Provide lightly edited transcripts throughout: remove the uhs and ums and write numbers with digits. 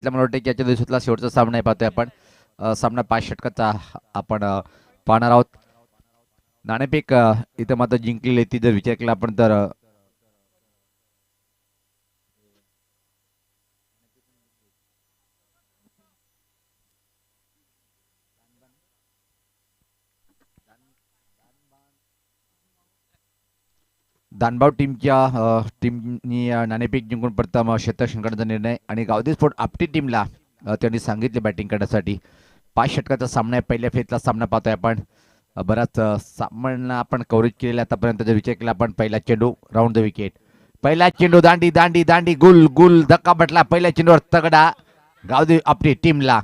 मला वाटतं की याच्या दिवसातला शेवटचा सामना आहे पाहतोय आपण. सामना 5 षटकाचा आपण पाहणार आहोत. नाणेफेक इथं मात्र जिंकलेली ती जर विचार केला आपण तर दानबाव टीमनी नाणेफेक जिंकून प्रथम शतक जिंकण्याचा निर्णय आणि गावदी स्पोर्ट आपटी टीमला त्यांनी सांगितले बॅटिंग करण्यासाठी. 5 षटकाचा सामना आहे. पहिल्या फेजला सामना पाहतोय आपण. बराच सामना आपण कव्हरेज केलेला आतापर्यंत जर विचार केला आपण. पहिला चेंडू राऊंड द विकेट. पहिला चेंडू दांडी दांडी दांडी गुल गुल धक्का बटला. पहिल्या चेंडूवर तगडा गावदी आपटी टीमला.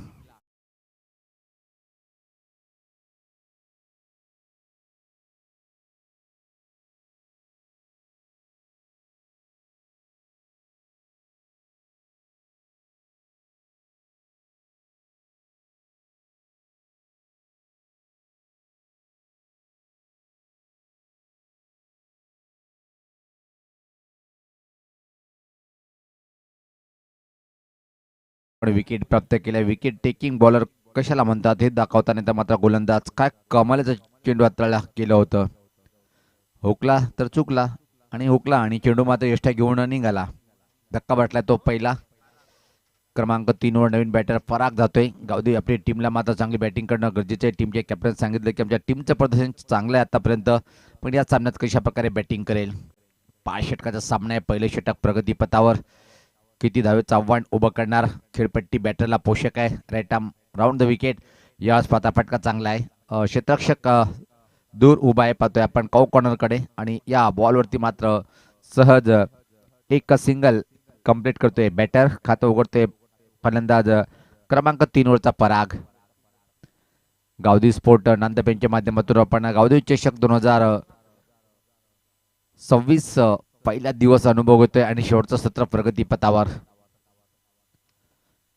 विकेट प्राप्त केल्या. विकेट टेकिंग बॉलर कशाला म्हणतात हे दाखवताना तर मात्र गोलंदाज काय कमालीचं चेंडू हाताळला केलं होतं. हुकला तर चुकला आणि हुकला आणि चेंडू मात्र यष्ट्या घेऊन निघाला. धक्का बसला तो पहिला. क्रमांक 3 वर नवीन बॅटर फराक जातोय. गावदी आपली टीमला मात्र चांगली बॅटिंग करणं गरजेचं आहे. टीमचे कॅप्टन सांगितलं की आमच्या टीमचं प्रदर्शन चांगलं आहे आतापर्यंत, पण या सामन्यात कशा प्रकारे बॅटिंग करेल. 5 षटकाचा सामना आहे. पहिले षटक प्रगतीपथावर. किती धावेचं आव्हान उभं करणार. खेळपट्टी बॅटरला पोषक आहे. Right arm round the wicket. यावेळेस फटका चांगला आहे. क्षेत्ररक्षक दूर उभा आहे पाहतोय आपण कॉ कॉर्नरकडे आणि या बॉलवरती मात्र सहज एक सिंगल कंप्लीट करतोय बॅटर. खातं उघडतोय फलंदाज क्रमांक 3 वरचा पराग. गावदी स्पोर्ट नांदपेंच्या माध्यमातून आपण गावदी चषक 2026 पहिला दिवस अनुभव घेतोय आणि शेवटचं सत्र प्रगतीपथावर.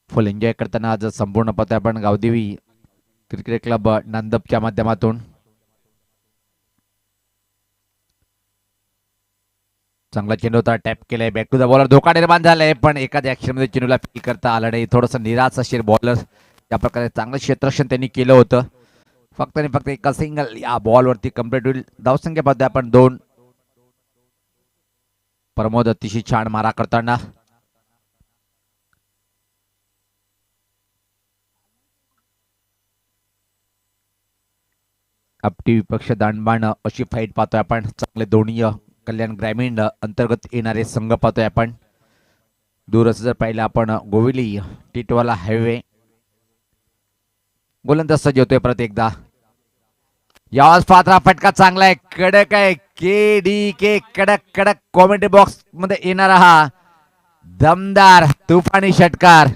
फुल एन्जॉय करताना आज संपूर्ण पाहतोय आपण गावदेवी क्रिकेट क्लब नांदपच्या माध्यमातून. चांगला चेंडू होता. टॅप केलाय. Back to the bowler. धोका निर्माण झालाय पण एखाद्या ऍक्शनमध्ये चेंडूला फील करता आलं नाही. थोडंसं निराश असेल बॉलर. त्या प्रकारे चांगलं क्षेत्ररक्षण त्यांनी केलं होतं. फक्त आणि फक्त एका सिंगल या बॉलवरती कम्प्लीट होईल. धावसंख्या पाहतोय आपण 2. प्रमोद अतिशय छान मारा करताना. आपटी विपक्ष दांडबाण अशी फाईट पाहतोय आपण. चांगले दोन्ही कल्याण ग्रामीण अंतर्गत येणारे संघ पाहतोय आपण. दूर असं जर पाहिलं आपण गोविली टिटवाला हायवे. गोलंदाज सज्ज होतोय परत एकदा. यावेळेस पात्रा फटका चांगला आहे. कडक आहे. के डी के कडक कडक कॉमेंट्री बॉक्स मध्ये येणारा हा दमदार तुफानी षटकार.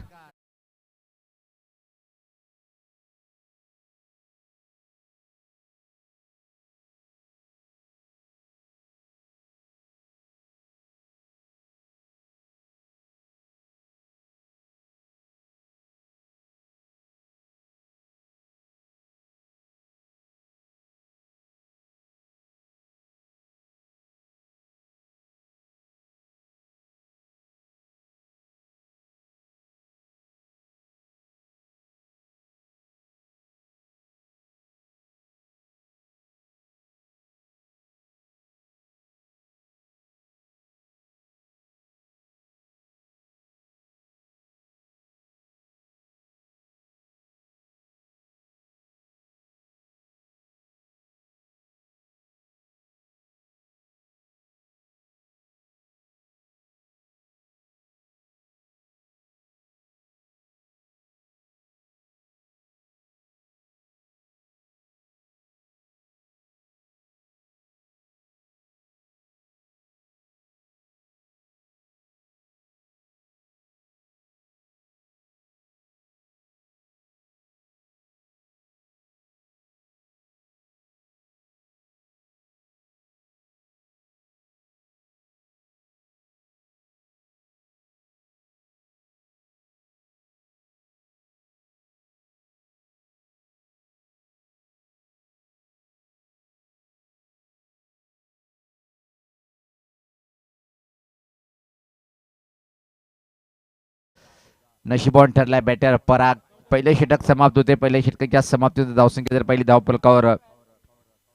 नशिबवान ठरलाय बॅटर पराग. पहिले षटक समाप्त होते. पहिल्या षटकाच्या समाप्तीत धावसंख्या जर पहिली धावफलकावर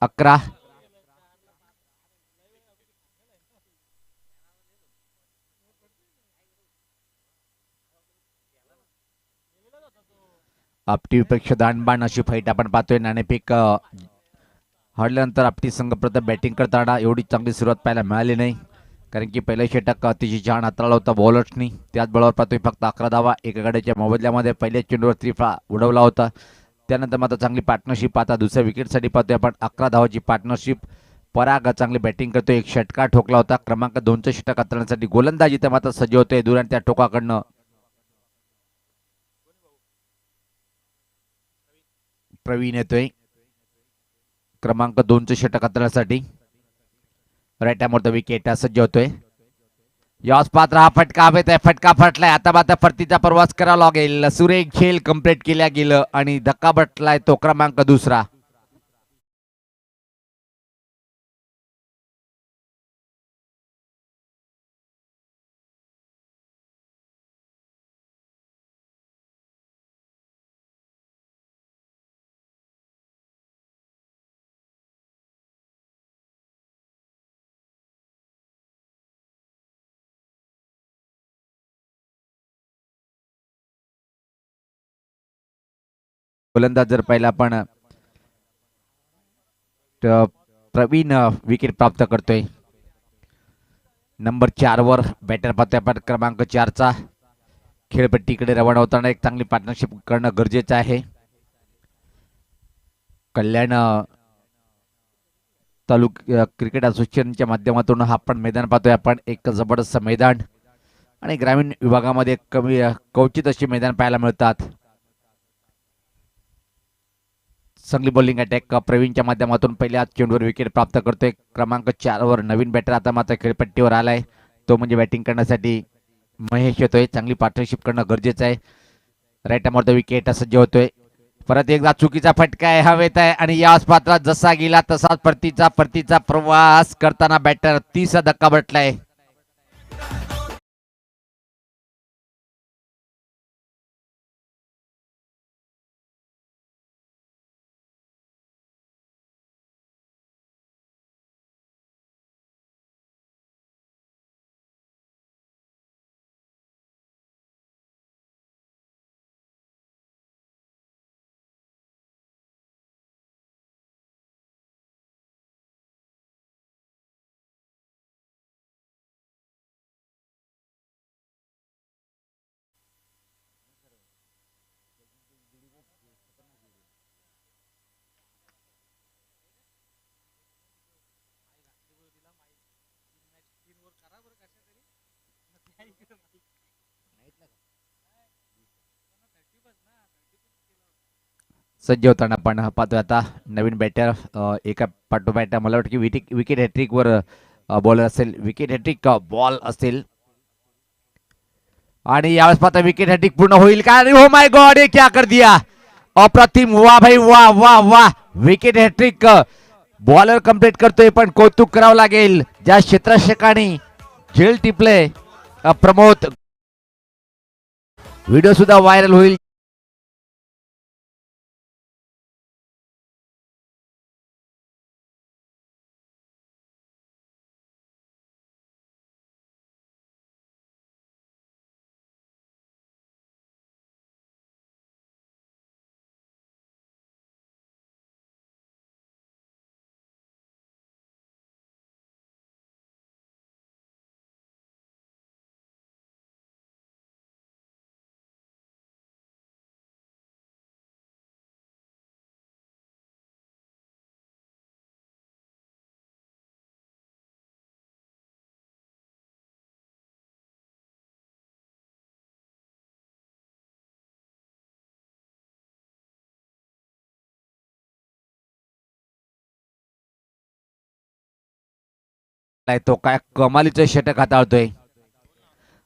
11. आपटी विपक्ष दानबाण अशी फाईट आपण पाहतोय. नाणेफेक हरल्यानंतर आपटी संघ प्रथम बॅटिंग करताना एवढी चांगली सुरुवात पाहायला मिळाली नाही, कारण की पहिलं षटक अतिशय छान हाताळला होता बॉलर्सनी. त्याच बळावर पाहतोय फक्त 11 धावा एका गड्याच्या मोबदल्यामध्ये पहिल्या चेंडूवर त्रिफळा उडवला होता. त्यानंतर मात्र चांगली पार्टनरशिप. आता दुसऱ्या विकेटसाठी पाहतोय आपण 11 धावाची पार्टनरशिप. पराग चांगली बॅटिंग करतोय. एक षटका ठोकला होता. क्रमांक 2चं षटक हाताळण्यासाठी गोलंदाजी तर मात्र सज्ज होतोय. दूर आणि त्या टोकाकडनं प्रवीण येतोय क्रमांक 2चं षटक हाताळण्यासाठी. राईट हॅमर विकेट सज्ज होतोय. याच पात्र हा फटका हवेत आहे. फटका फटलाय. आता मात्र परतीचा प्रवास करावा लागेल. सुरेख खेळ कंप्लीट केल्या गेलं आणि धक्का बसलाय तो क्रमांक 2. गोलंदाज जर पाहिला आपण प्रवीण विकेट प्राप्त करतोय. नंबर 4 वर बॅटर पाहतोय आपण क्रमांक 4चा. खेळपट्टीकडे रवाना होताना एक चांगली पार्टनरशिप करणं गरजेचं आहे. कल्याण तालुका क्रिकेट असोसिएशनच्या माध्यमातून हा पण मैदान पाहतोय आपण. एक जबरदस्त मैदान आणि ग्रामीण विभागामध्ये कमी क्वचित अशी मैदान पाहायला मिळतात. चांगली बॉलिंग अटॅक प्रवीणच्या माध्यमातून पहिल्या चेंडूवर विकेट प्राप्त करतोय. क्रमांक 4 वर नवीन बॅटर आता मात्र खेळपट्टीवर आलाय. तो म्हणजे बॅटिंग करण्यासाठी महेश येतोय. चांगली पार्टनरशिप करणं गरजेचं आहे. राईट हॅमर विकेट सज्ज होतोय. परत एकदा चुकीचा फटका आहे हवेत आहे आणि याच पात्रात जसा गेला तसाच परतीचा प्रवास करताना बॅटर 30 धक्का बसलाय. सज्ज होताना आपण पाहतोय आता नवीन बॅटर एका पाठोपाठ मला वाटतं की विकेट हॅट्रिक वर बॉल असेल. विकेट हॅट्रिक बॉल असेल आणि यावेळेस पाहता विकेट हॅट्रिक पूर्ण होईल का? हो माय गॉड, ये क्या कर दिया. अप्रतिम, वा भाई वा वा वा. विकेट हॅट्रिक बॉलर कंप्लीट करतोय, पण कौतुक करावं लागेल ज्या क्षेत्ररक्षकाने झेल टिपले. प्रमोद व्हिडिओ सुद्धा व्हायरल होईल. तो काय कमालीचं षटक हाताळतोय.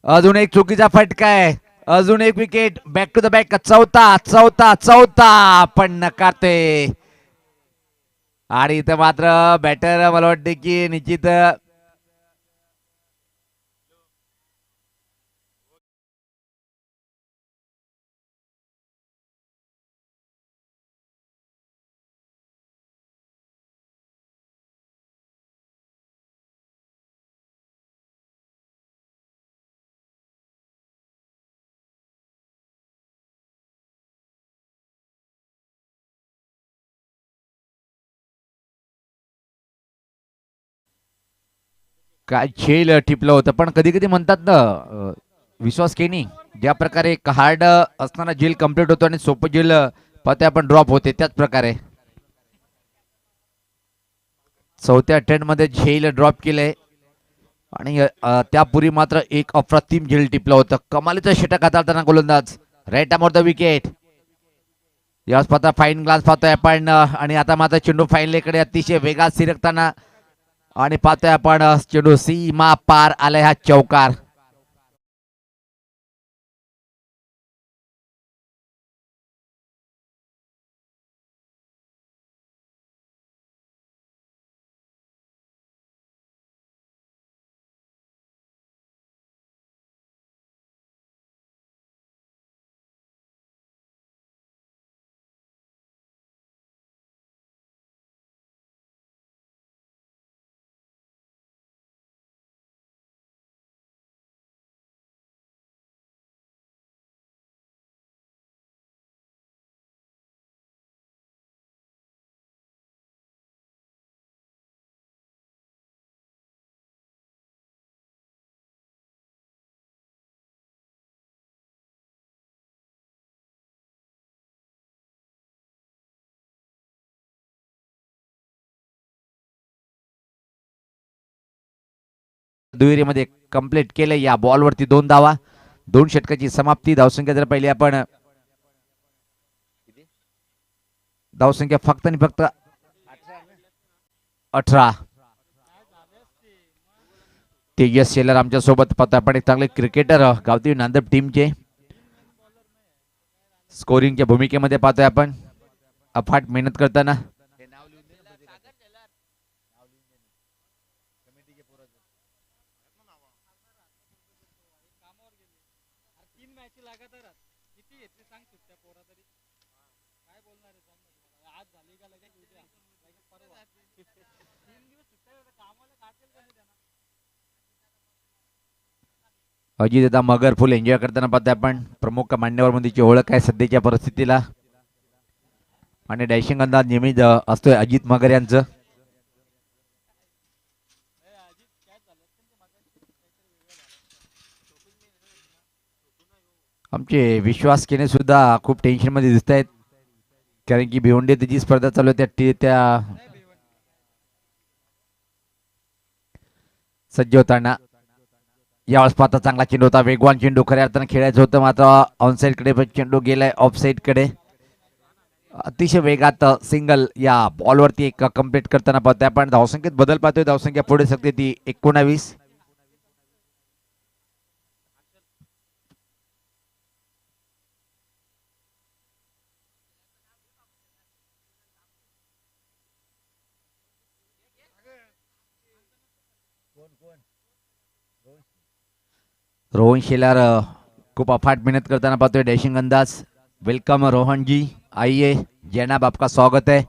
अजून एक चुकीचा फटका आहे. अजून एक wicket. Back to the back. चौथा पण नकारते. आणि इथं मात्र बॅटर मला वाटते की निश्चित काय झेल टिपलं होतं, पण कधी कधी म्हणतात ना विश्वास केनी, ज्या प्रकारे हार्ड असताना जेल कम्प्लीट होतो आणि सोपं जेल पते आपण ड्रॉप होते, त्याच प्रकारे चौथ्या अटेम्प्ट मध्ये झेल ड्रॉप केलंय आणि त्यापूर्वी मात्र एक अप्रतिम झेल टिपलं होतं. कमालीचं षटक हाताळताना गोलंदाज राईट आर्म द विकेट. याच पाहता फाईन ग्लास पाहतोय आपण आणि आता मात्र चेंडू फाईनलेकडे अतिशय वेगात सिरकताना आणि पाहतोय आपण चेंडू सीमा पार आलाय हा चौकार. दुहेरीमध्ये कंप्लीट केले. या बॉलवरती 2 धावा, 2 षटकाची समाप्ती. धावसंख्या जर पाहिली आपण, धावसंख्या फक्त आणि फक्त 18. तेजस शेलर आमच्या सोबत पाहतो आपण, एक चांगले क्रिकेटर गावठी नांदप टीमचे स्कोरिंगच्या भूमिकेमध्ये पाहतोय आपण अफाट मेहनत करताना. अजितदा मगर फुल एन्जॉय करताना पाहतोय आपण. प्रमुख मान्यवर मंदीची ओळख आहे सध्याच्या परिस्थितीला आणि डॅशिंग अंदाज नेहमीच असतोय अजित मगर यांचं. आमचे विश्वास केने सुद्धा खूप टेन्शन मध्ये दिसत आहेत, कारण की भिवंडी जी स्पर्धा चालू आहे त्या सज्ज होताना. यावेळेस पाहता चांगला चेंडू होता, वेगवान चेंडू, खऱ्या अर्थानं खेळायचं होतं, मात्र ऑनसाइड कडे पण चेंडू गेलाय ऑफसाइड कडे. अतिशय वेगात सिंगल या बॉलवरती एक कंप्लीट करताना पाहतोय आपण. धावसंख्येत बदल पाहतोय, धावसंख्या पुढे सकते ती 19. रोहन शेलार खूप अफाट मेहनत करताना पाहतोय. डॅशिंग अंदाज. वेलकम रोहन जी, आइए जैनाब, आपका स्वागत है.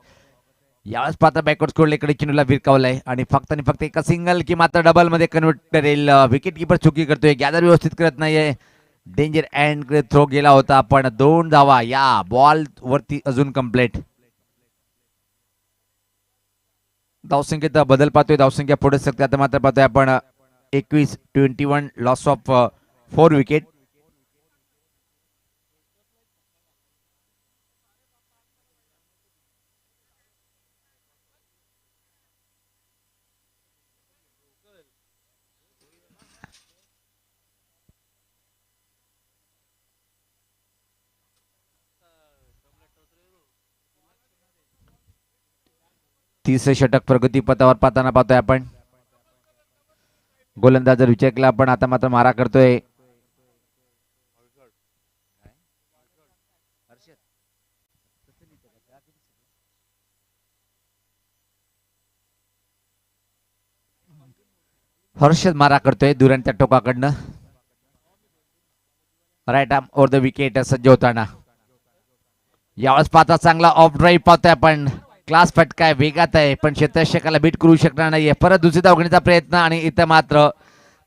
यावेळेस पाहता बॅकवर्ड स्कोर इकडे चेंडूला भिरकावलाय आणि फक्त एका सिंगल की मात्र डबल मध्ये कन्वर्ट करेल. विकेट किपर चुकी करतोय, गॅदर व्यवस्थित करत नाहीये. डेंजर अँड थ्रो गेला होता, पण 2 धावा या बॉल वरती अजून कंप्लीट. धावसंख्येत बदल पाहतोय, धावसंख्या पुढे सकते. आता मात्र पाहतोय आपण 21-21 लॉस ऑफ 4 विकेट. तिसरे षटक प्रगती पथावर पाहताना पाहतोय आपण. गोलंदाज जर विचार केला आपण, आता मात्र मारा करतोय. हर्षद मारा करतोय दुरांच्या टोकाकडनं. Right arm over the wicket सज्ज होताना. यावेळेस पाहता चांगला ऑफ ड्राईव्ह पाहतोय आपण. क्लास फटका आहे, वेगात आहे, पण क्षेत्ररक्षकाला बीट करू शकणार नाहीये. परत दुसरी धावण्याचा प्रयत्न आणि इथं मात्र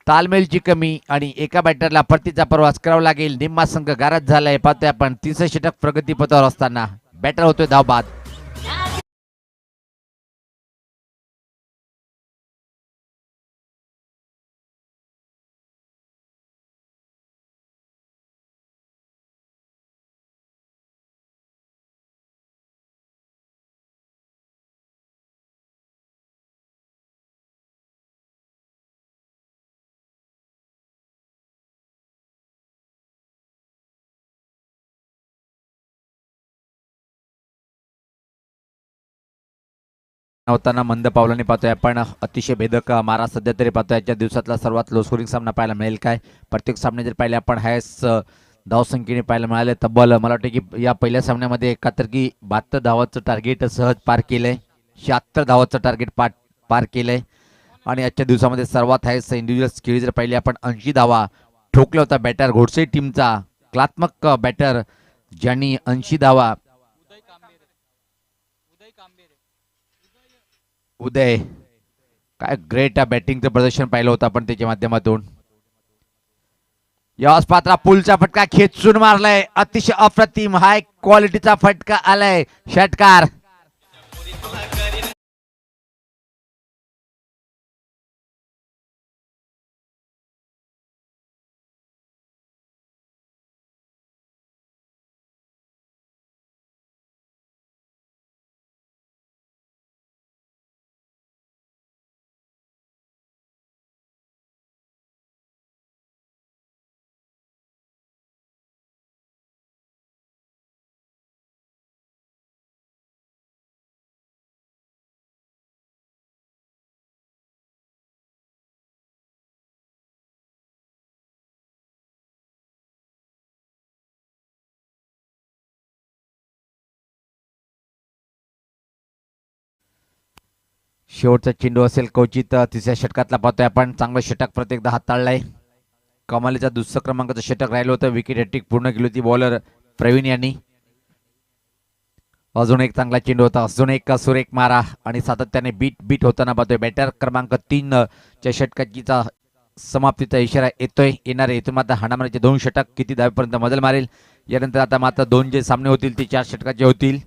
तालमेलची कमी आणि एका बॅटरला परतीचा प्रवास करावा लागेल. निम्मा संघ गारद झालाय पाहतोय आपण. तिसरं षटक प्रगतीपथावर असताना बॅटर होतोय धावबाद. होताना मंद पावलांनी पाहतोय आपण अतिशय भेदक मारा सध्या तरी पाहतोय. आजच्या दिवसातला सर्वात लो स्कोरिंग सामना पाहायला मिळेल काय. प्रत्येक सामने जर पाहिले आपण हायस्ट धावसंख्येने पाहायला मिळाले तब्बल मला वाटतं की या पहिल्या सामन्यामध्ये एकाहत्तर की 72 धावाचं टार्गेट सहज पार केलंय. 76 धावाचं टार्गेट पार केलंय. आणि आजच्या दिवसामध्ये सर्वात हायस्ट इंडिव्हिज्युअल खेळी जर पाहिली आपण 80 धावा ठोकला होता बॅटर घोडसे टीमचा कलात्मक बॅटर ज्यांनी 80 धावा. उदय काय ग्रेट बॅटिंगचं प्रदर्शन पाहिलं होतं आपण त्याच्या माध्यमातून. यास पात्रा पुलचा फटका खेचून मारलाय. अतिशय अप्रतिम हाय क्वालिटीचा फटका आलाय. षटकार शेवटचा चेंडू असेल क्वचित तिसऱ्या षटकातला पाहतोय आपण. चांगलं षटक प्रत्येकदा हाताळलाय. कमालीचा दुसरा क्रमांकाचं षटक राहिलं होतं. विकेट हॅट्रिक पूर्ण केली होती बॉलर प्रवीण यांनी. अजून एक चांगला चेंडू होता. अजून एक सुरेख मारा आणि सातत्याने बीट होताना पाहतोय. बॅटर क्रमांक 3 च्या षटकाचा समाप्तीचा इशारा येतोय. येणारे इथून मात्र हाणामारीचे 2 षटक किती धावेपर्यंत मजल मारेल. यानंतर आता मात्र 2 जे सामने होतील ते 4 षटकाचे होतील.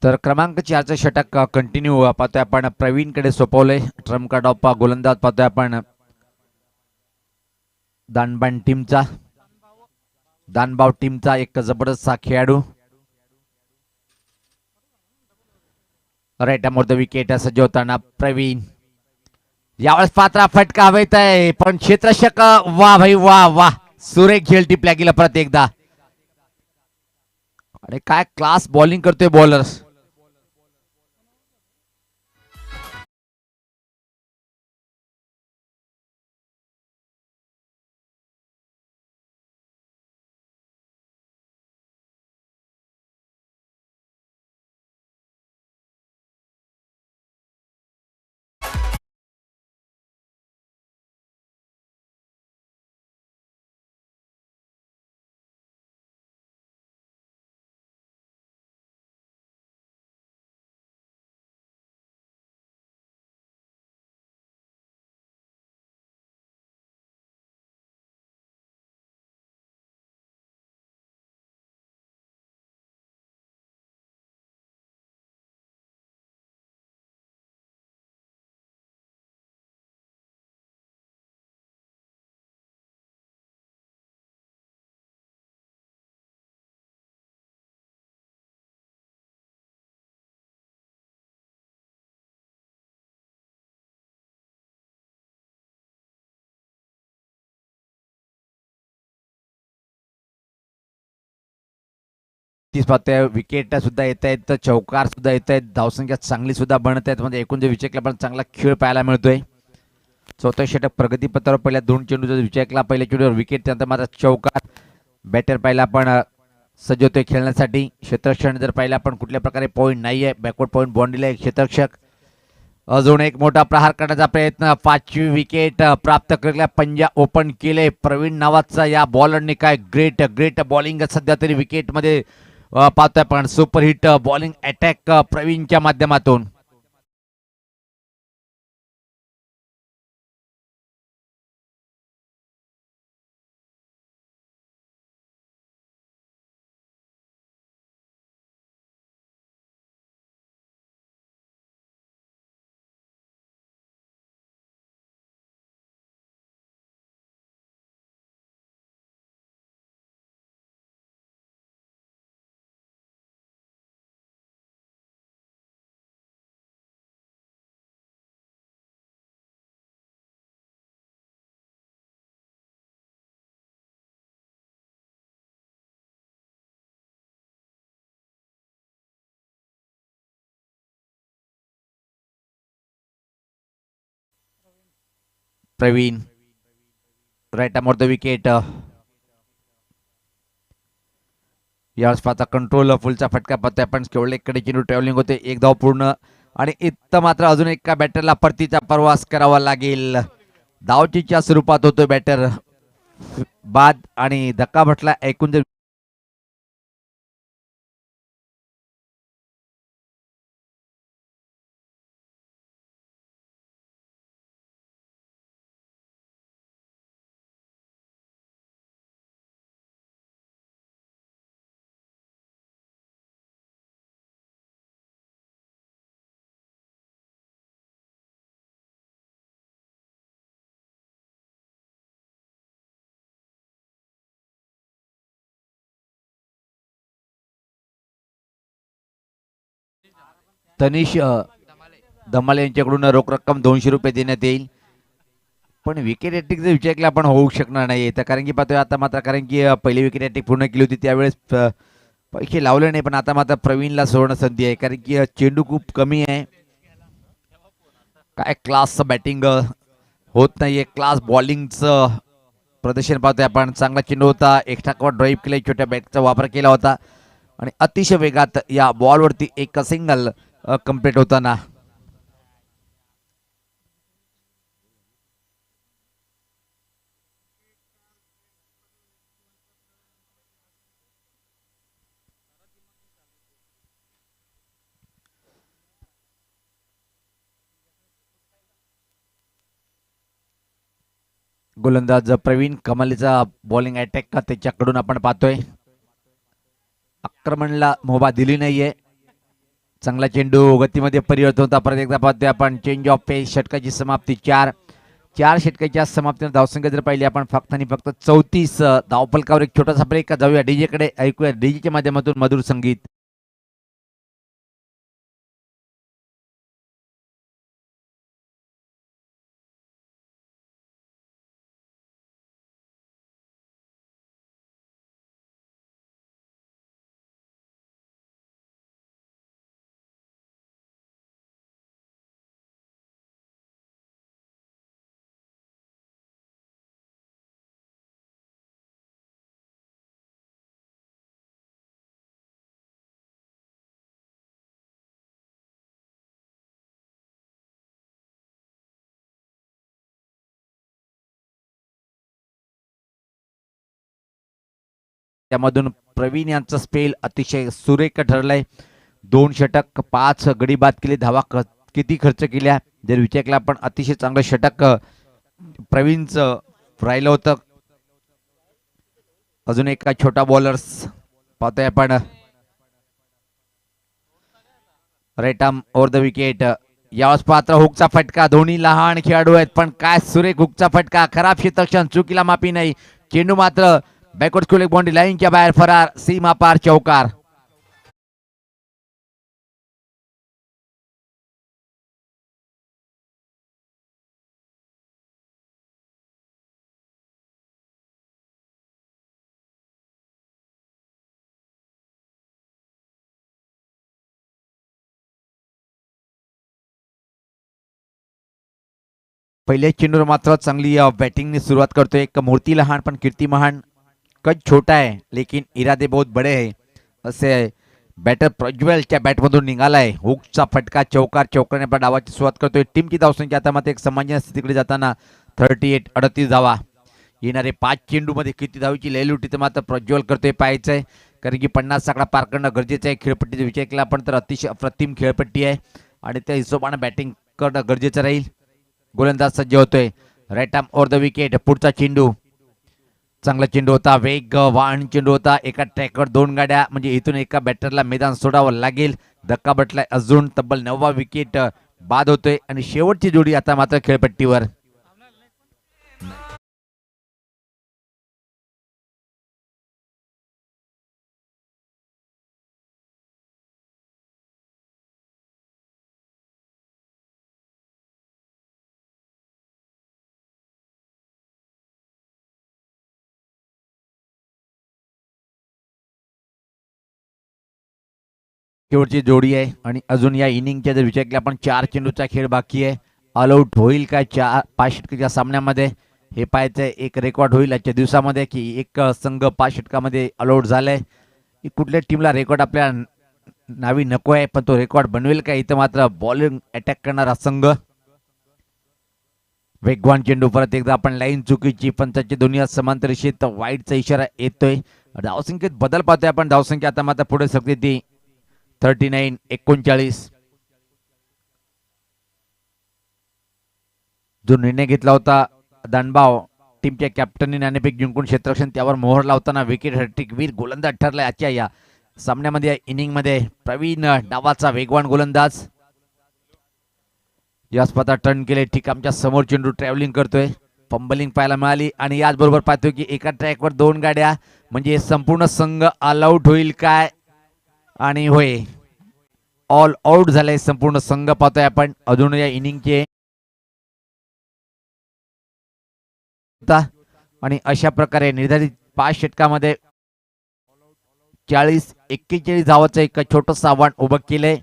तर क्रमांक 4चं षटक कंटिन्यू पाहतोय आपण. प्रवीणकडे सोपवलंय. ट्रम्प कार्ड ऑफ गोलंदाज पाहतोय आपण दानबाव टीमचा एक जबरदस्त खेळाडू. राईट अमोर द विकेट सज्ज होताना प्रवीण. यावेळेस पात्रा फटका हवेत आहे पण क्षेत्ररक्षक वा भाई वा वा. सुरेख झेल टिपल्या गेला परत एकदा. अरे काय क्लास बॉलिंग करतोय बॉलर्स. तीस पाहतोय विकेट सुद्धा येत आहेत. चौकार सुद्धा येत आहेत. धावसंख्या चांगली सुद्धा बनत आहेत. म्हणजे एकूण जे विकेटला पण चांगला खेळ पाहायला मिळतोय. चौथा षटक प्रगतीपत्रावर पहिल्या 2 चेंडूचा विकेटला पहिल्या चेंडूवर विकेट त्यानंतर मात्र चौकार. बॅटर पाहिला आपण सज्ज होतोय खेळण्यासाठी. क्षेत्ररक्षण जर पाहिलं आपण कुठल्या प्रकारे पॉईंट नाही आहे. बॅकवर्ड पॉईंट बाउंड्रीला एक क्षेत्ररक्षक. अजून एक मोठा प्रहार करण्याचा प्रयत्न. 5वी विकेट प्राप्त केल्या. पंजा ओपन केले प्रवीण नावाचा या बॉलरने. काय ग्रेट बॉलिंग सध्या तरी विकेटमध्ये पाहतोय आपण. सुपरहिट बॉलिंग अटॅक प्रवीणच्या माध्यमातून. Praveen right arm the wicket. यावेळेस पाहता कंट्रोल फुलचा फटका पत्ता पण केवढेकडे चेंडू ट्रॅव्हलिंग होते. एक धाव पूर्ण आणि इथं मात्र अजून एका बॅटरला परतीचा प्रवास करावा लागेल. धावचीच्या स्वरूपात होतोय बॅटर बाद आणि धक्का भटला. ऐकून जर तनिष धमाले यांच्याकडून रोख रक्कम 200 रुपये देण्यात येईल. पण विकेट हॅट्रिक जर विचार केला आपण होऊ शकणार नाही तर कारण की पाहतोय आता मात्र कारण की पहिली विकेट हॅट्रिक पूर्ण केली होती त्यावेळेस पैसे लावले नाही. पण आता मात्र प्रवीणला सुवर्ण संधी आहे कारण की चेंडू खूप कमी आहे. काय क्लासचं बॅटिंग होत नाहीये. क्लास बॉलिंगचं प्रदर्शन पाहतोय आपण. चांगला चेंडू होता. एकटाकवर ड्राईव्ह केला. छोट्या बॅटचा वापर केला होता आणि अतिशय वेगात या बॉलवरती एक सिंगल कंप्लीट होताना गोलंदाज प्रवीण कमालीचा बॉलिंग अटॅक का त्याच्याकडून आपण पाहतोय. आक्रमणला मुभा दिली नाहीये. चांगला चेंडू गतीमध्ये परिवर्तन होता. परत एकदा पाहतोय आपण चेंज ऑफ पेस. षटकाची समाप्ती 4 षटकाच्या समाप्तीने धावसंख्या जर पाहिली आपण फक्त आणि फक्त 34 धावफलकावर एक छोटासा ब्रेक. जाऊया डीजे कडे. ऐकूया डीजेच्या माध्यमातून मधुर संगीत. त्यामधून प्रवीण यांचा स्पेल अतिशय सुरेख ठरलाय. 2 षटक 5 गडी बाद केले. धावा किती खर्च केल्या जर विचार केला आपण अतिशय चांगलं षटक प्रवीणचं राहिलं होतं. अजून एका छोटा बॉलर्स पाहतोय आपण. Right arm over the wicket. यावेळेस पात्र हुकचा फटका. दोन्ही लहान खेळाडू आहेत पण काय सुरेख हुकचा फटका. खराब क्षेत्रक्षण. चुकीला माफी नाही. चेंडू मात्र बॅकवर्ड स्कूल बाउंड्री लाईनच्या बाहेर फरार. सीमा पार चौकार. पहिल्या चेंडूवर मात्र चांगली बॅटिंगने सुरुवात करतोय. एक मूर्ती लहान पण कीर्ती महान. कद छोटा है लेकिन इरादे बहुत बड़े है असे बॅटर प्रज्वलच्या बॅटमधून निघालाय. हुकचा फटका चौकार. चौकाने आपल्या डावाची सुरुवात करतोय. टीमची धावसंख्या आता मात्र एक सामान्य स्थितीकडे जाताना 38 38 धावा. येणारे 5 चेंडूमध्ये किती धावीची लयलुटी तर मात्र प्रज्वल करतोय पाहायचंय कारण की 50 आकडा पार करणं गरजेचं आहे. खेळपट्टीचा विचार केला आपण तर अतिशय अप्रतिम खेळपट्टी आहे आणि त्या हिशोबाने बॅटिंग करणं गरजेचं राहील. गोलंदाज सज्ज होतोय. Right arm over the wicket. पुढचा चेंडू चांगला चेंडू होता. वेगवान चेंडू होता. एका ट्रॅकवर 2 गाड्या म्हणजे इथून एका बॅटरला मैदान सोडावं लागेल. धक्का बटलाय. अजून तब्बल 9वा विकेट बाद होतोय आणि शेवटची जोडी आता मात्र खेळपट्टीवर. शेवटची जोडी आहे आणि अजून या इनिंगच्या जर विचार केला आपण 4 चेंडूचा खेळ बाकी आहे. ऑल आऊट होईल काय 5 षटकाच्या सामन्यामध्ये हे पाहायचंय. एक रेकॉर्ड होईल आजच्या दिवसामध्ये की एक संघ 5 षटकामध्ये ऑल आऊट झालाय की कुठल्या टीमला रेकॉर्ड आपल्या नावी नको आहे पण तो रेकॉर्ड बनवेल का. इथं मात्र बॉलिंग अटॅक करणारा संघ. वेगवान चेंडू परत एकदा आपण लाईन चुकीची पंचाची दोन्ही समांतर रेषेत वाईटचा इशारा येतोय. धावसंख्येत बदल पाहतोय आपण. धावसंख्या आता मात्र पुढे सरकते ती 39-39. जो निर्णय घेतला होता दानबाव टीमच्या कॅप्टनने नाणेफेक जिंकून क्षेत्ररक्षण त्यावर मोहर लावताना विकेट हॅट्रिक वीर गोलंदाज ठरलाय आजच्या या सामन्यामध्ये. इनिंगमध्ये प्रवीण डावाचा वेगवान गोलंदाज या स्पर्धा टर्न केले. ठीक आमच्या समोर चेंडू ट्रॅव्हलिंग करतोय. फंबलिंग पाहायला मिळाली आणि याचबरोबर पाहतोय की एका ट्रॅकवर 2 गाड्या म्हणजे संपूर्ण संघ ऑल आऊट होईल काय. आणि होय ऑल आऊट झालाय संपूर्ण संघ पाहतोय आपण. अजून या इनिंगचे आणि अशा प्रकारे निर्धारित 5 षटकामध्ये 40-41 धावाचं एक छोटंसं आव्हान उभं केलंय.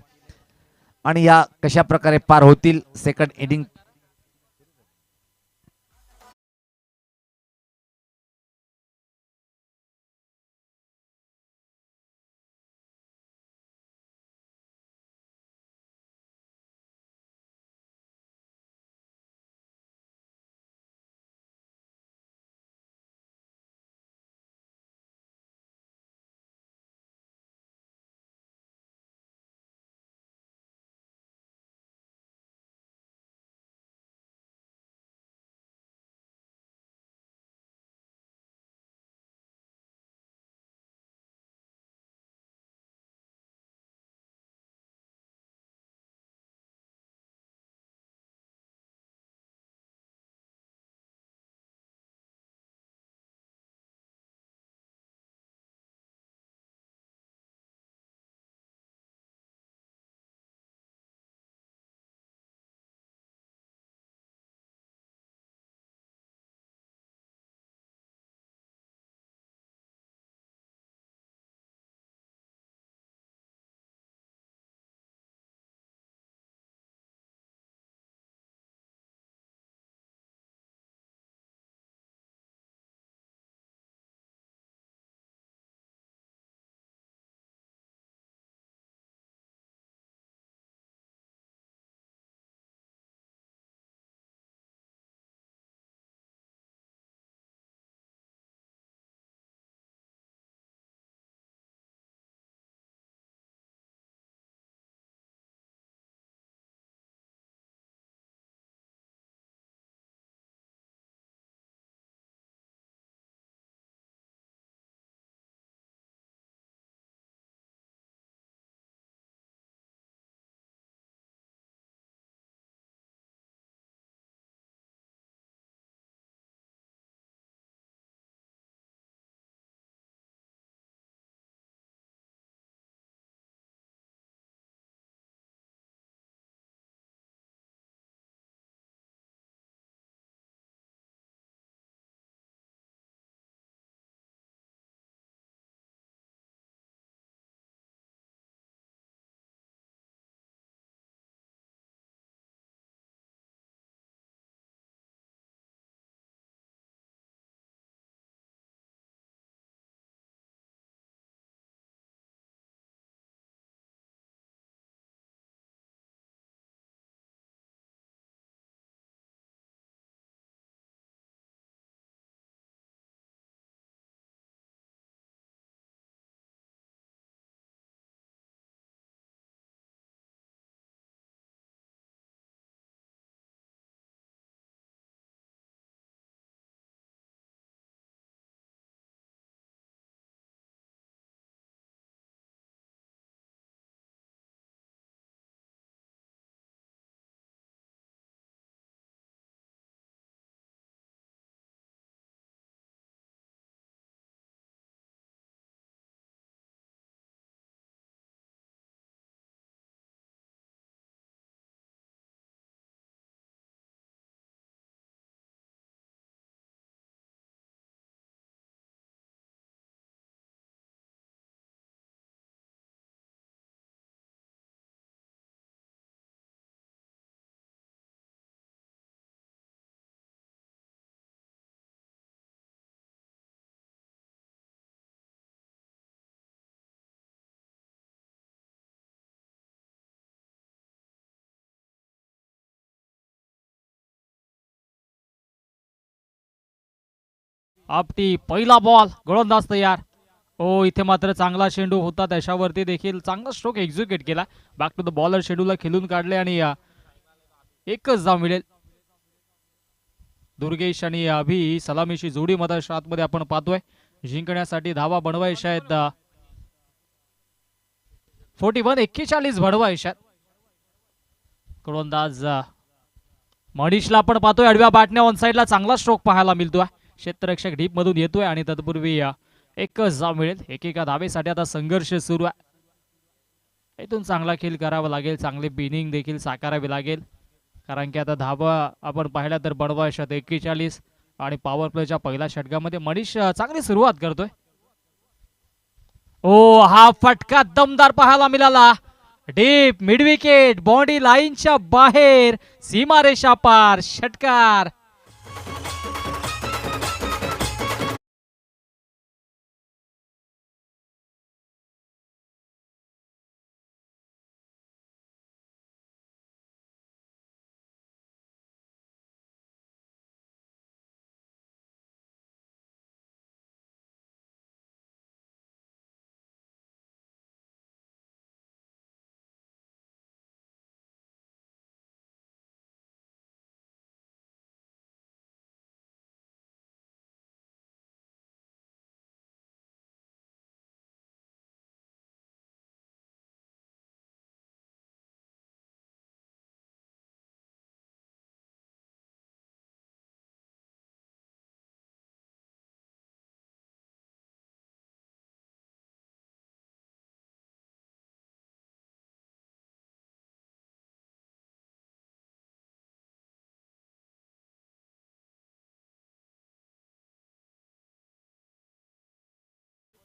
आणि या कशा प्रकारे पार होतील सेकंड इनिंग आपटी पहिला बॉल गोलंदाज तयार. ओ इथे मात्र चांगला चेंडू होता त्याच्यावरती देखील चांगला स्ट्रोक एक्झिक्यूट केला. बॅक टू द बॉलर शेड्यूलला खेळून काढले आणि एकच धाव मिळेल. दुर्गेश आणि अभि सलामीची जोडी मधाच्या आतमध्ये आपण पाहतोय. जिंकण्यासाठी धावा बनवायच्या आहेत 41 बनवायच्या. गोलंदाज मनीषला आपण पाहतोय आडव्या बॅटने ऑन साईडला चांगला स्ट्रोक पाहायला मिळतोय. क्षेत्ररक्षक डीप मधून येतोय आणि तत्पूर्वी एकच धाव मिळेल. एकेका धावेसाठी आता संघर्ष सुरू आहे. इथून चांगला खेळ करावा लागेल, चांगले बिनिंग देखील साकारावे लागेल, कारण की आता धावा आपण पाहिल्या तर बनवायच्या 41 आणि पॉवर प्लेच्या पहिल्या षटकामध्ये मनीष चांगली सुरुवात करतोय. ओ हा फटका दमदार पाहायला मिळाला. डीप मिड विकेट बॉडी लाईनच्या बाहेर सीमारेषा पार षटकार.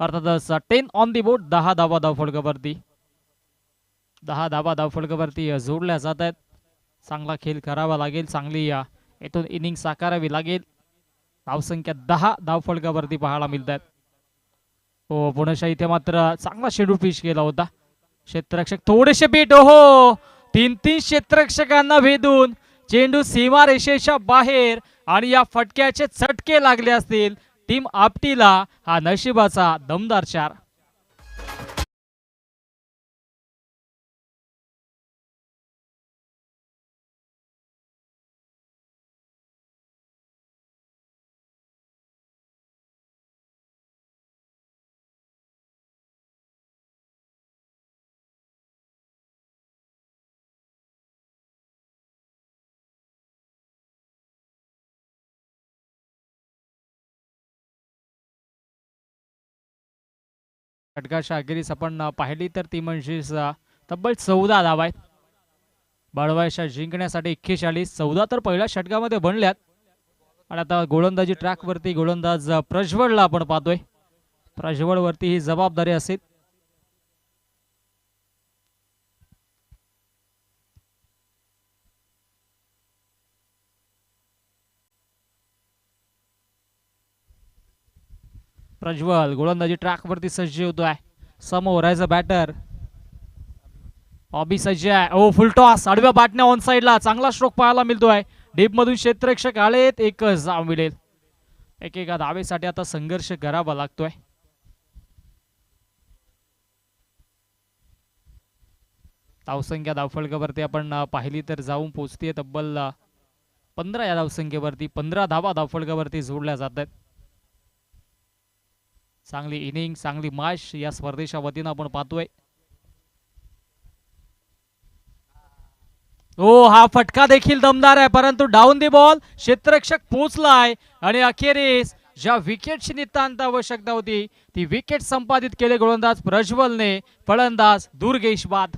अर्थातच 10 ऑन दी बोर्ड. 10 धावा धावफलकावरती. 10 धावा धावफलकावरती जोडल्या जात आहेत. चांगला खेळ करावा लागेल, चांगली इथून इनिंग साकारावी लागेल. धावसंख्या 10 धावफलकावरती पाहायला मिळत आहेत. हो पुण्याच्या इथे मात्र चांगला शेड्यूल पिच केला होता. क्षेत्ररक्षक थोडेसे बीट. हो 3 क्षेत्ररक्षकांना भेदून चेंडू सीमा रेषेच्या बाहेर आणि या फटक्याचे चटके लागले असतील टीम आपटीला. हा नशिबाचा दमदार चार. षटकाच्या अखेरीस आपण पाहिली तर ती म्हणजे तब्बल 14 धावा आहेत. बळवायच्या जिंकण्यासाठी 41. 14 तर पहिल्या षटकामध्ये बनल्यात. आणि आता गोलंदाजी ट्रॅकवरती गोलंदाज प्रज्वलला आपण पाहतोय. प्रज्वल वरती ही जबाबदारी असेल. प्रज्वल गोलंदाजी ट्रॅकवरती सज्ज होतोय. समोर ॲज अ बॅटर अभि सज्ज आहे. ओ फुल टॉस आडव्या बॅटने ऑन साईडला चांगला स्ट्रोक पाहायला मिळतोय. डीप मधून क्षेत्ररक्षक आलेत. एकच धाव मिळेल. एकेका धावेसाठी आता संघर्ष करावा लागतोय. धावसंख्या धावफलकावरती आपण पाहिली तर जाऊन पोहोचते तब्बल 15 या धावसंख्येवरती. 15 धावा धावफलकावरती जोडल्या जात आहेत. चांगली इनिंग, चांगली मॅच या स्पर्धेच्या वतीनं आपण पाहतोय. हो हा फटका देखील दमदार आहे, परंतु डाऊन दी बॉल क्षेत्ररक्षक पोहोचलाय आणि अखेरीस ज्या विकेटची नितांत आवश्यकता होती ती विकेट संपादित केले गोलंदाज प्रज्वलने. फलंदाज दुर्गेश बाद.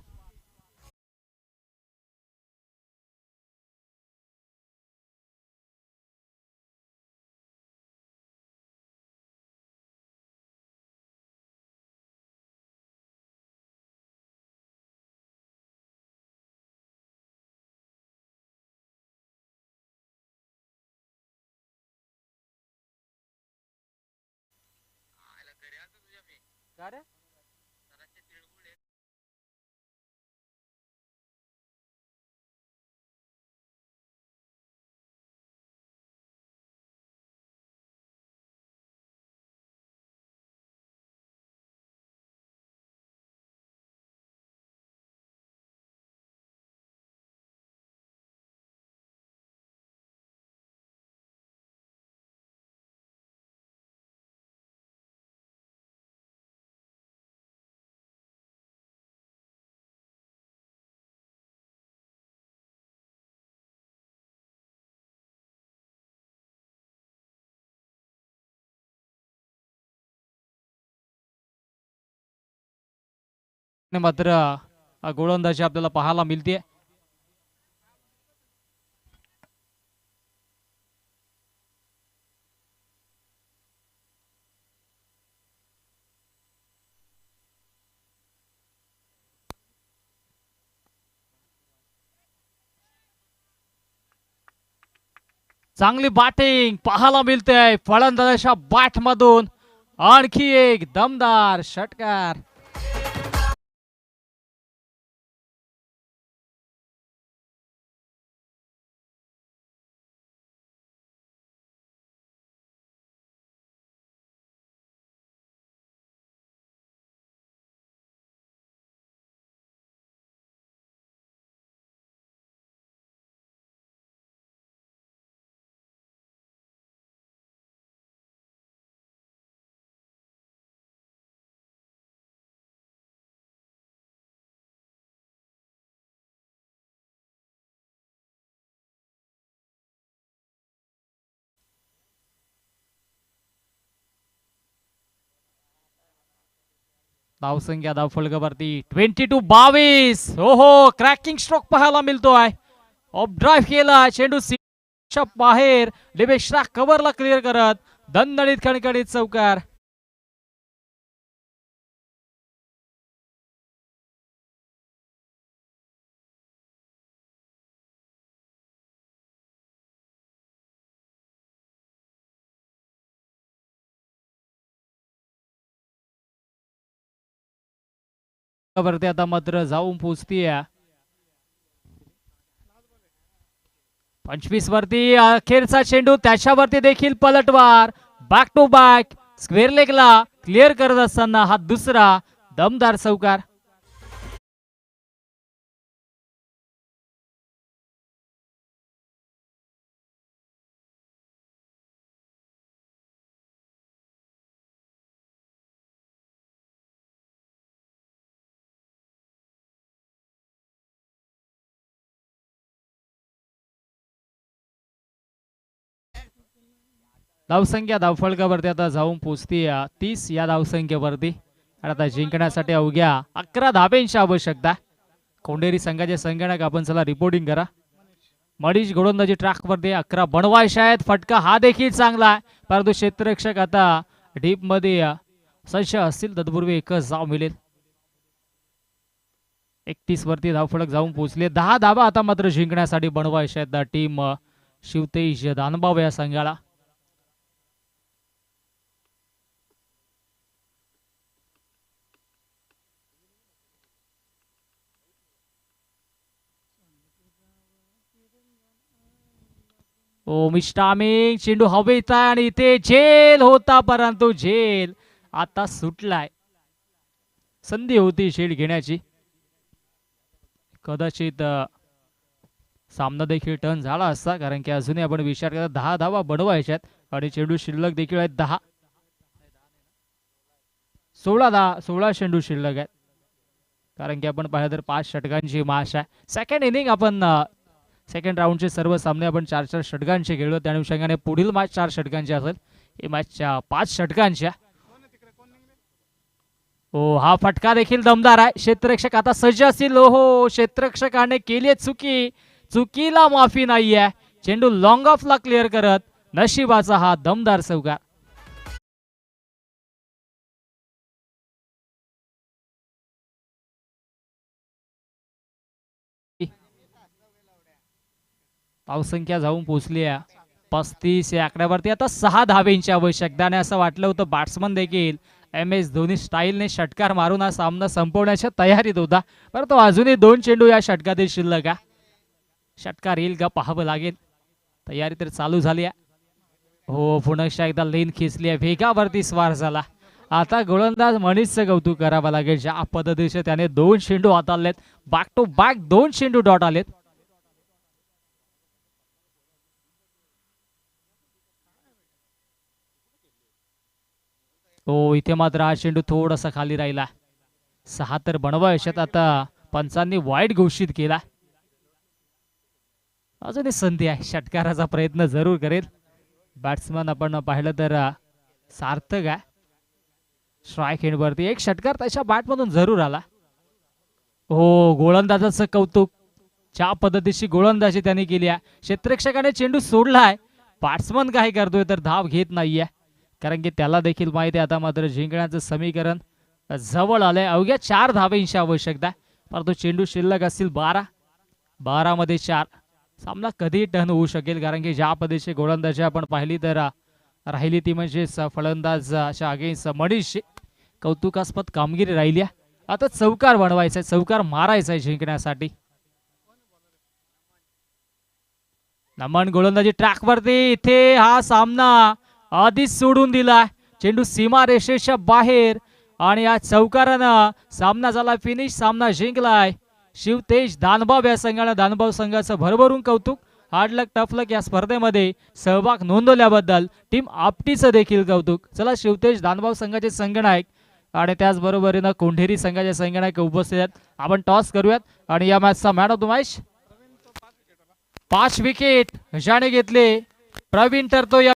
मात्र गोलंदाजी आपल्याला पाहायला मिळते. चांगली बॅटिंग पाहायला मिळते फलंदाजाच्या बॅट मधून. आणखी एक दमदार षटकार. धावसंख्या धावफलकावरती 22. हो हो, क्रॅकिंग स्ट्रोक पाहायला मिळतोय. ऑफ ड्राईव्ह केला चेंडू च्या बाहेर. लिबेश्रा कव्हरला क्लिअर करत दणदणीत खणखणीत चौकार. वरती आता मात्र जाऊन पोहोचतीये 25 वरती. अखेरचा चेंडू त्याच्यावरती देखील पलटवार. बॅक टू बॅक स्क्वेअर लेगला क्लिअर करत असताना हा दुसरा दमदार चौकार. धावसंख्या धावफलकावरती आता जाऊन पोहोचते 30 या धावसंख्येवरती. आणि आता जिंकण्यासाठी अवघ्या 11 धाब्यांची आवश्यकता. कोंडेरी संघाचे संगणक आपण चला रिपोर्टिंग करा. मनीष गोलंदाजी ट्रॅक वरती 11 बनवायचे आहेत. फटका हा देखील चांगला आहे, परंतु क्षेत्ररक्षक आता डीप मध्ये सज्ज असतील तत्पूर्वी एकच धाव मिळेल. 31 वरती धावफलक जाऊन पोहोचले. 10 धाबा आता मात्र जिंकण्यासाठी बनवायचे आहेत टीम शिवतेज दानबाव या संघाला. ओ मिस्टामिंग चेंडू हवेत आहे आणि इथे झेल होता, परंतु झेल आता सुटलाय. संधी होती झेल घेण्याची. कदाचित सामना देखील टर्न झाला असता, कारण की अजूनही आपण विचार केला 10 धावा बनवायच्यात आणि चेंडू शिल्लक देखील आहेत 10. 16 चेंडू शिल्लक आहेत, कारण की आपण पाहिलं तर 5 षटकांची मॅच आहे. सेकंड इनिंग आपण सेकंड राऊंडचे सर्व सामने आपण 4-4 षटकांचे खेळलो. त्या अनुषंगाने पुढील मॅच 4 षटकांची असेल. ही मॅच 5 षटकांच्या. हो, हा फटका देखील दमदार आहे. क्षेत्ररक्षक आता सज्ज असतील. हो, क्षेत्ररक्षकाने केली चुकी. चुकीला माफी नाहीये. चेंडू लॉंग ऑफला क्लिअर करत नशिबाचा हा दमदार चौकार. धावसंख्या जाऊन पोहोचली आहे 35 या आकड्यावरती. आता 6 धाब्यांची आवश्यकता. आणि असं वाटलं होतं बॅट्समन देखील MS धोनी स्टाईलने षटकार मारून हा सामना संपवण्याच्या तयारीत होता, परंतु अजूनही 2 चेंडू या षटकातील शिल्लक आहे. षटकार येईल का पाहावं लागेल. तयारी तर चालू झाली आहे. हो, पुन्हा एकदा लेन खेचली आहे. वेगावरती स्वार झाला. आता गोलंदाज मनीषचं कौतुक करावं लागेल. ज्या पद्धतीने त्याने 2 चेंडू हाताळलेत. बॅक टू बॅक 2 चेंडू डॉट आलेत. हो, इथे मात्र हा चेंडू थोडासा खाली राहिला. 6 तर बनवायच्यात. आता पंचांनी वाईट घोषित केला. अजूनही संधी आहे. षटकाराचा प्रयत्न जरूर करेल बॅट्समन. आपण पाहिलं तर सार्थक आहे. स्ट्राईक एंडवरती एक षटकार त्याच्या बॅटमधून जरूर आला. हो, गोलंदाजाचं कौतुक. ज्या पद्धतीची गोलंदाजी त्यांनी केली आहे. क्षेत्ररक्षकाने चेंडू सोडलाय, बॅट्समन काय करतोय तर धाव घेत नाहीये, कारण की त्याला देखील माहिती आहे आता मात्र जिंकण्याचं समीकरण जवळ आलंय. अवघ्या 4 धावेंची आवश्यकता आहे, परंतु चेंडू शिल्लक असतील 12 मध्ये 4. सामना कधी टर्न होऊ शकेल, कारण की ज्या पद्धतीची गोलंदाजी आपण पाहिली तर राहिली ती म्हणजे फलंदाज अशा अगेन्स्ट मनीष. कौतुकास्पद कामगिरी राहिली आहे. आता चौकार बनवायचा आहे, चौकार मारायचा आहे जिंकण्यासाठी. नमन गोलंदाजी ट्रॅकवरती, इथे हा सामना आधीच सोडून दिला. चेंडू सीमा रेषेच्या बाहेर आणि या चौकारानं सामना झाला फिनिश. सामना जिंकलाय शिवतेज दानबाव या संघानं. दानबाव संघाचं भरभरून कौतुक. हार्ड लक टफ लक या स्पर्धेमध्ये सहभाग नोंदवल्याबद्दल टीम आपटीचं देखील कौतुक. चला, शिवतेज दानबाव संघाचे संघनायक आणि त्याचबरोबरीनं कोंढेरी संघाचे संघनायक उपस्थित आहेत. आपण टॉस करूयात आणि या मॅचचा man of the match 5 wicket ज्याने घेतले प्रवीण ठरतो.